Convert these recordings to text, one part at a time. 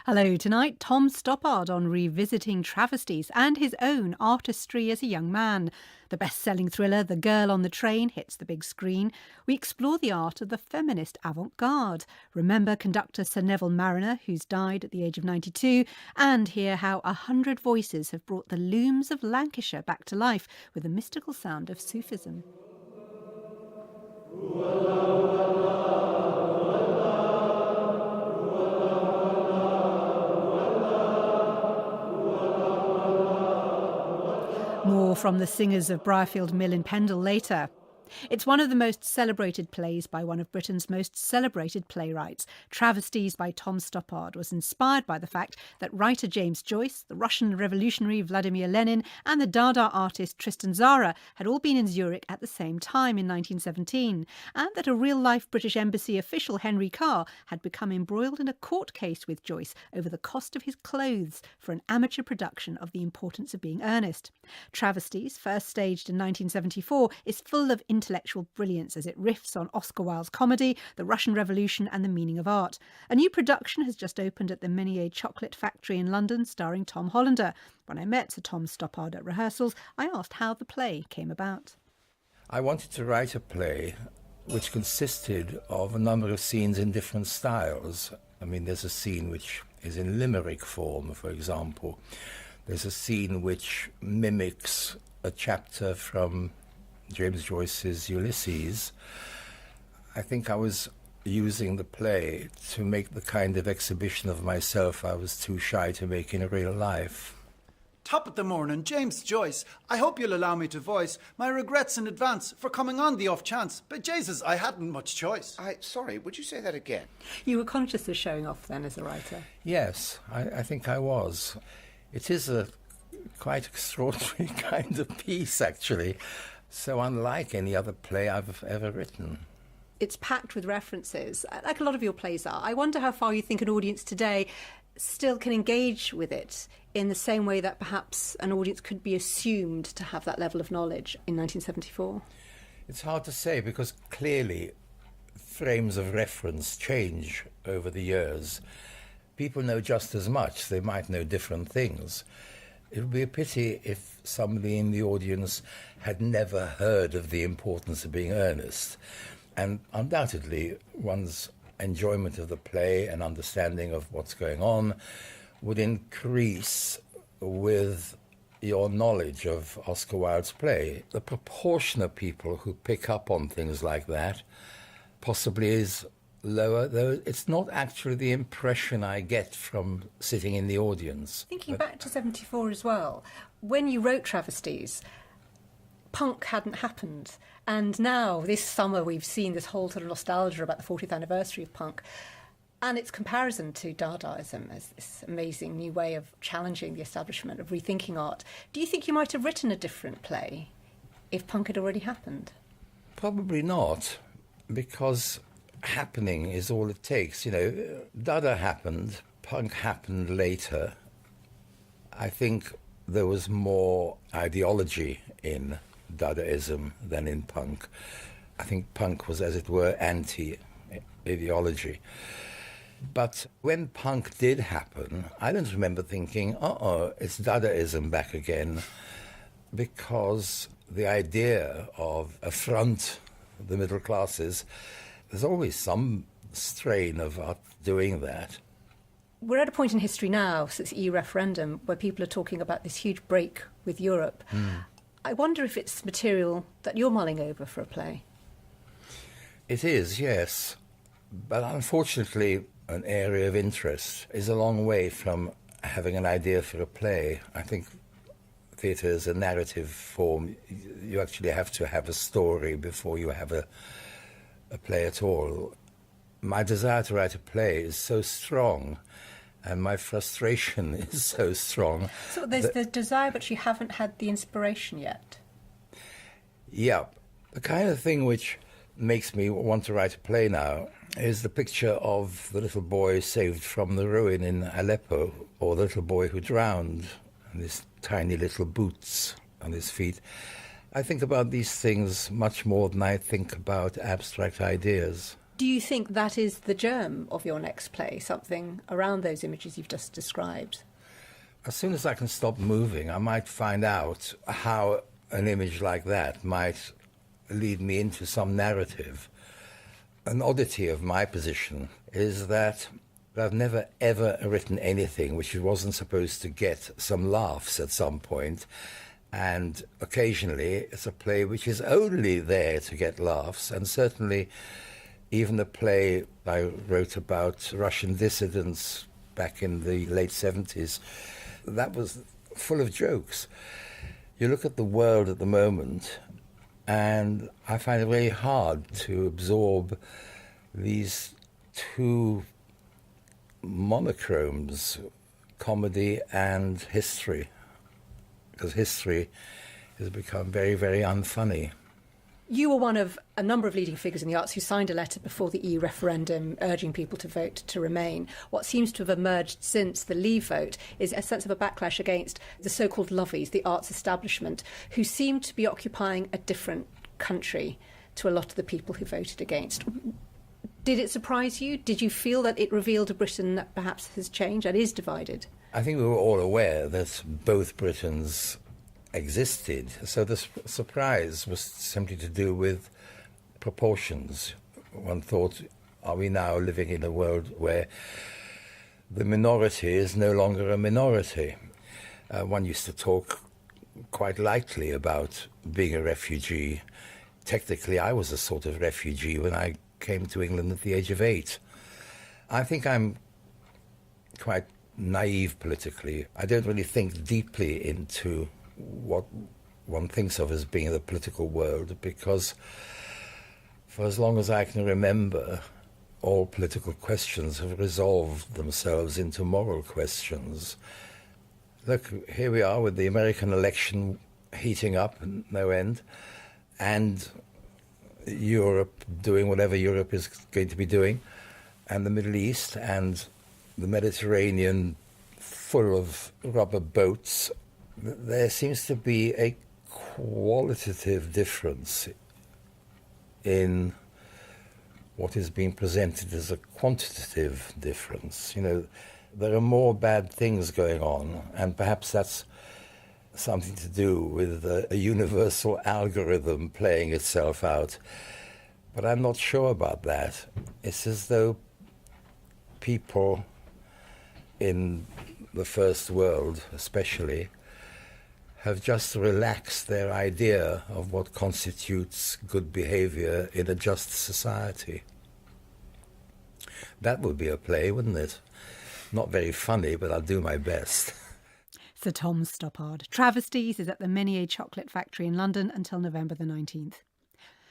Hello tonight, Tom Stoppard on revisiting travesties and his own artistry as a young man. The best-selling thriller The Girl on the Train hits the big screen. We explore the art of the feminist avant-garde. Remember conductor Sir Neville Marriner, who's died at the age of 92, and hear how 100 voices have brought the looms of Lancashire back to life with the mystical sound of Sufism. More from the singers of Briarfield Mill in Pendle later. It's one of the most celebrated plays by one of Britain's most celebrated playwrights. Travesties by Tom Stoppard was inspired by the fact that writer James Joyce, the Russian revolutionary Vladimir Lenin and the Dada artist Tristan Tzara had all been in Zurich at the same time in 1917, and that a real-life British Embassy official, Henry Carr, had become embroiled in a court case with Joyce over the cost of his clothes for an amateur production of The Importance of Being Earnest. Travesties, first staged in 1974, is full of intellectual brilliance as it riffs on Oscar Wilde's comedy, the Russian Revolution and the meaning of art. A new production has just opened at the Menier Chocolate Factory in London, starring Tom Hollander. When I met Sir Tom Stoppard at rehearsals, I asked how the play came about. I wanted to write a play which consisted of a number of scenes in different styles. I mean, there's a scene which is in limerick form, for example. There's a scene which mimics a chapter from James Joyce's Ulysses. I think I was using the play to make the kind of exhibition of myself I was too shy to make in real life. Top of the morning, James Joyce. I hope you'll allow me to voice my regrets in advance for coming on the off chance. But Jesus, I hadn't much choice. Sorry, would you say that again? You were conscious of showing off then as a writer? Yes, I think I was. It is a quite extraordinary kind of piece, actually. So unlike any other play I've ever written. It's packed with references, like a lot of your plays are. I wonder how far you think an audience today still can engage with it in the same way that perhaps an audience could be assumed to have that level of knowledge in 1974. It's hard to say because clearly frames of reference change over the years. People know just as much. They might know different things. It would be a pity if somebody in the audience had never heard of The Importance of Being Earnest. And undoubtedly, one's enjoyment of the play and understanding of what's going on would increase with your knowledge of Oscar Wilde's play. The proportion of people who pick up on things like that possibly is lower, though it's not actually the impression I get from sitting in the audience. Thinking back to 74 as well, when you wrote Travesties, punk hadn't happened. And now, this summer, we've seen this whole sort of nostalgia about the 40th anniversary of punk and its comparison to Dadaism as this amazing new way of challenging the establishment, of rethinking art. Do you think you might have written a different play if punk had already happened? Probably not, because happening is all it takes. You know, Dada happened, punk happened later. I think there was more ideology in Dadaism than in punk. I think punk was, as it were, anti-ideology. But when punk did happen, I don't remember thinking, it's Dadaism back again, because the idea of affront the middle classes, there's always some strain of doing that. We're at a point in history now, since the EU referendum, where people are talking about this huge break with Europe. I wonder if it's material that you're mulling over for a play. It is, yes. But unfortunately, an area of interest is a long way from having an idea for a play. I think theatre is a narrative form. You actually have to have a story before you have a play at all. My desire to write a play is so strong, and my frustration is so strong. So there's the desire, but you haven't had the inspiration yet. Yeah. The kind of thing which makes me want to write a play now is the picture of the little boy saved from the ruin in Aleppo, or the little boy who drowned, and his tiny little boots on his feet. I think about these things much more than I think about abstract ideas. Do you think that is the germ of your next play, something around those images you've just described? As soon as I can stop moving, I might find out how an image like that might lead me into some narrative. An oddity of my position is that I've never ever written anything which wasn't supposed to get some laughs at some point, and occasionally it's a play which is only there to get laughs, and certainly even the play I wrote about Russian dissidents back in the late 70s, that was full of jokes. You look at the world at the moment, and I find it very hard to absorb these two monochromes, comedy and history, because history has become very, very unfunny. You were one of a number of leading figures in the arts who signed a letter before the EU referendum urging people to vote to remain. What seems to have emerged since the Leave vote is a sense of a backlash against the so-called lovies, the arts establishment, who seem to be occupying a different country to a lot of the people who voted against. Did it surprise you? Did you feel that it revealed a Britain that perhaps has changed and is divided? I think we were all aware that both Britons existed, so the surprise was simply to do with proportions. One thought, are we now living in a world where the minority is no longer a minority? One used to talk quite lightly about being a refugee. Technically, I was a sort of refugee when I came to England at the age of 8. I think I'm quite naive politically. I don't really think deeply into what one thinks of as being the political world, because for as long as I can remember, all political questions have resolved themselves into moral questions. Look, here we are with the American election heating up, no end, and Europe doing whatever Europe is going to be doing, and the Middle East and the Mediterranean full of rubber boats. There seems to be a qualitative difference in what is being presented as a quantitative difference. You know, there are more bad things going on, and perhaps that's something to do with a universal algorithm playing itself out. But I'm not sure about that. It's as though people in the first world, especially, have just relaxed their idea of what constitutes good behavior in a just society. That would be a play, wouldn't it? Not very funny, but I'll do my best. Sir Tom Stoppard. Travesties is at the Meunier Chocolate Factory in London until November the 19th.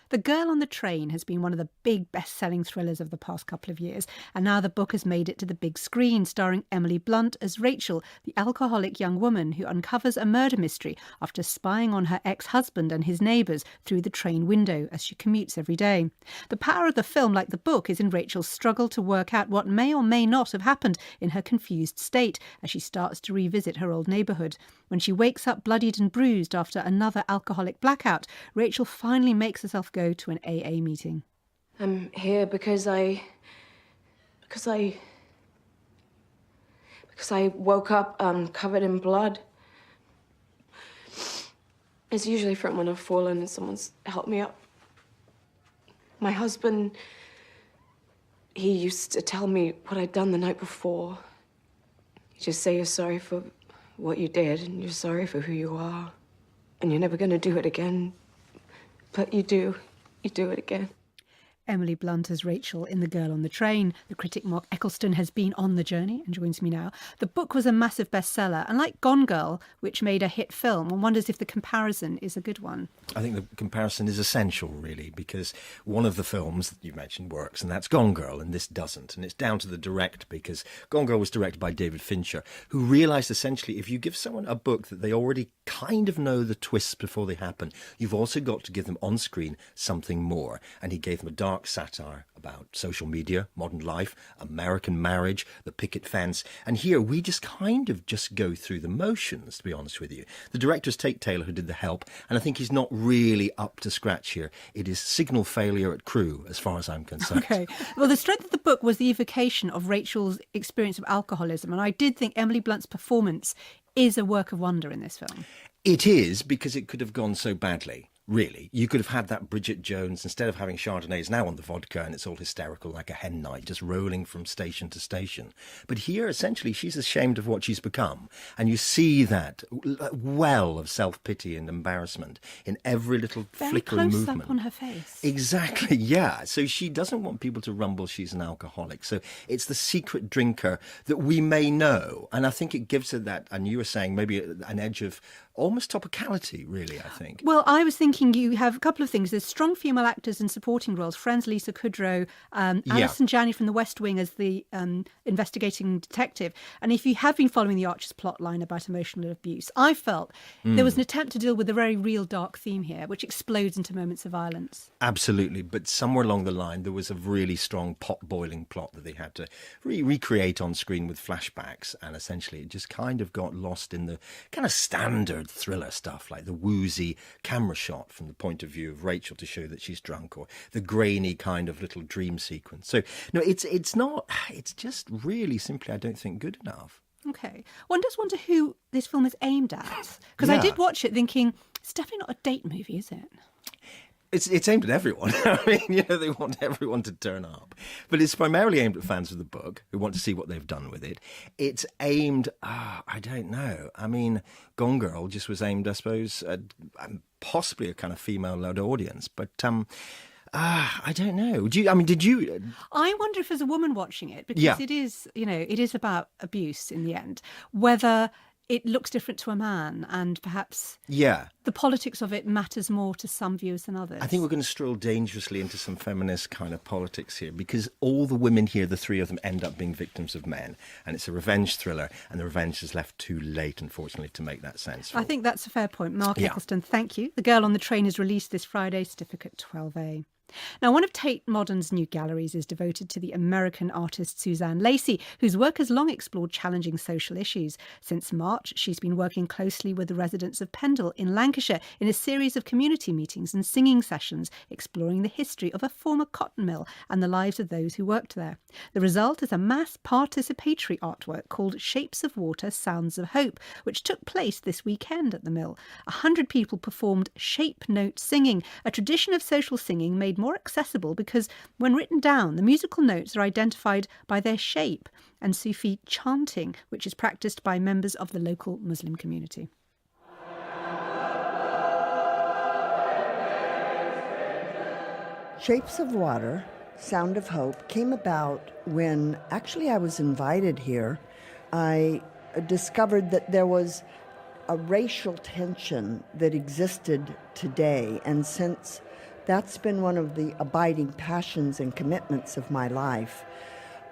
The Girl on the Train has been one of the big best-selling thrillers of the past couple of years, and now the book has made it to the big screen, starring Emily Blunt as Rachel, the alcoholic young woman who uncovers a murder mystery after spying on her ex-husband and his neighbours through the train window as she commutes every day. The power of the film, like the book, is in Rachel's struggle to work out what may or may not have happened in her confused state as she starts to revisit her old neighbourhood. When she wakes up bloodied and bruised after another alcoholic blackout, Rachel finally makes herself go to an AA meeting. I'm here because I woke up covered in blood. It's usually from when I've fallen and someone's helped me up. My husband, he used to tell me what I'd done the night before. He'd just say you're sorry for what you did and you're sorry for who you are and you're never going to do it again. But you do. You do it again. Emily Blunt as Rachel in The Girl on the Train. The critic Mark Eccleston has been on the journey and joins me now. The book was a massive bestseller, and like Gone Girl, which made a hit film, one wonders if the comparison is a good one. I think the comparison is essential, really, because one of the films that you mentioned works, and that's Gone Girl, and this doesn't. And it's down to the director, because Gone Girl was directed by David Fincher, who realised essentially if you give someone a book that they already kind of know the twists before they happen, you've also got to give them on screen something more. And he gave them a dark dark satire about social media, modern life, American marriage, the picket fence. And here we just kind of just go through the motions, to be honest with you. The director's Tate Taylor, who did The Help, and I think he's not really up to scratch here. It is signal failure at Crewe, as far as I'm concerned. Okay. Well, the strength of the book was the evocation of Rachel's experience of alcoholism. And I did think Emily Blunt's performance is a work of wonder in this film. It is, because it could have gone so badly. Really, you could have had that Bridget Jones, instead of having Chardonnays now on the vodka and it's all hysterical like a hen night, just rolling from station to station. But here, essentially, she's ashamed of what she's become. And you see that well of self-pity and embarrassment in every little flickering movement. Very close up on her face. Exactly, yeah. So she doesn't want people to rumble she's an alcoholic. So it's the secret drinker that we may know. And I think it gives her that, and you were saying, maybe an edge of almost topicality, really, I think. Well, I was thinking you have a couple of things. There's strong female actors in supporting roles. Friends Lisa Kudrow, Alison Janney from The West Wing as the investigating detective. And if you have been following the Archer's plot line about emotional abuse, I felt there was an attempt to deal with a very real dark theme here, which explodes into moments of violence. Absolutely. But somewhere along the line, there was a really strong pot-boiling plot that they had to recreate on screen with flashbacks. And essentially, it just kind of got lost in the kind of standard thriller stuff, like the woozy camera shot from the point of view of Rachel to show that she's drunk, or the grainy kind of little dream sequence. So no, it's just really simply, I don't think, good enough. Okay. One does wonder who this film is aimed at, because I did watch it thinking it's definitely not a date movie, is it? It's aimed at everyone. I mean, they want everyone to turn up. But it's primarily aimed at fans of the book who want to see what they've done with it. It's aimed, I don't know. I mean, Gone Girl just was aimed, I suppose, at possibly a kind of female-led audience. But I don't know. Did you? I wonder if, as a woman watching it, because it is about abuse in the end, whether it looks different to a man, and perhaps the politics of it matters more to some viewers than others. I think we're going to stroll dangerously into some feminist kind of politics here, because all the women here, the three of them, end up being victims of men, and it's a revenge thriller, and the revenge is left too late, unfortunately, to make that sense. I think that's a fair point. Mark Eccleston, thank you. The Girl on the Train is released this Friday, certificate 12A. Now, one of Tate Modern's new galleries is devoted to the American artist Suzanne Lacy, whose work has long explored challenging social issues. Since March, she's been working closely with the residents of Pendle in Lancashire in a series of community meetings and singing sessions exploring the history of a former cotton mill and the lives of those who worked there. The result is a mass participatory artwork called Shapes of Water, Sounds of Hope, which took place this weekend at the mill. 100 people performed shape note singing, a tradition of social singing made more accessible because when written down, the musical notes are identified by their shape, and Sufi chanting, which is practiced by members of the local Muslim community. Shapes of Water, Sound of Hope came about when actually I was invited here. I discovered that there was a racial tension that existed today, and since that's been one of the abiding passions and commitments of my life,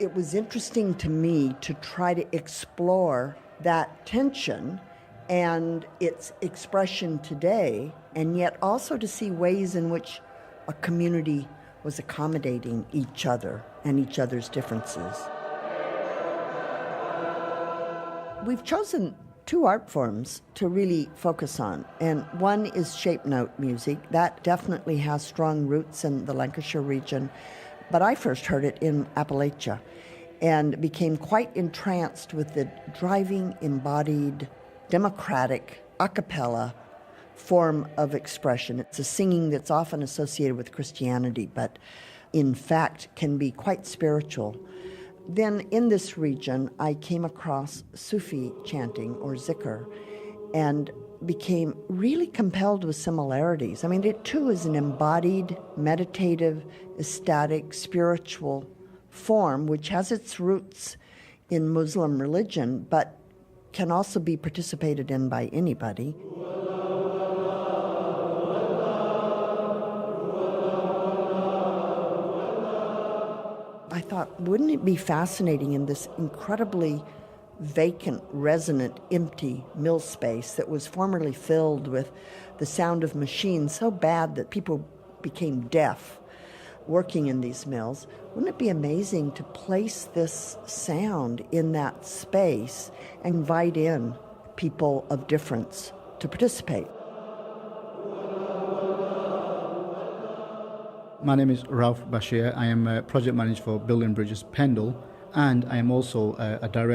it was interesting to me to try to explore that tension and its expression today, and yet also to see ways in which a community was accommodating each other and each other's differences. We've chosen two art forms to really focus on, and one is shape note music. That definitely has strong roots in the Lancashire region, but I first heard it in Appalachia and became quite entranced with the driving, embodied, democratic, a cappella form of expression. It's a singing that's often associated with Christianity, but in fact can be quite spiritual. Then in this region, I came across Sufi chanting, or zikr, and became really compelled with similarities. I mean, it too is an embodied, meditative, ecstatic, spiritual form, which has its roots in Muslim religion, but can also be participated in by anybody. I thought, wouldn't it be fascinating in this incredibly vacant, resonant, empty mill space that was formerly filled with the sound of machines so bad that people became deaf, working in these mills. Wouldn't it be amazing to place this sound in that space and invite in people of difference to participate? My name is Ralph Bashir. I am a project manager for Building Bridges Pendle, and I am also a director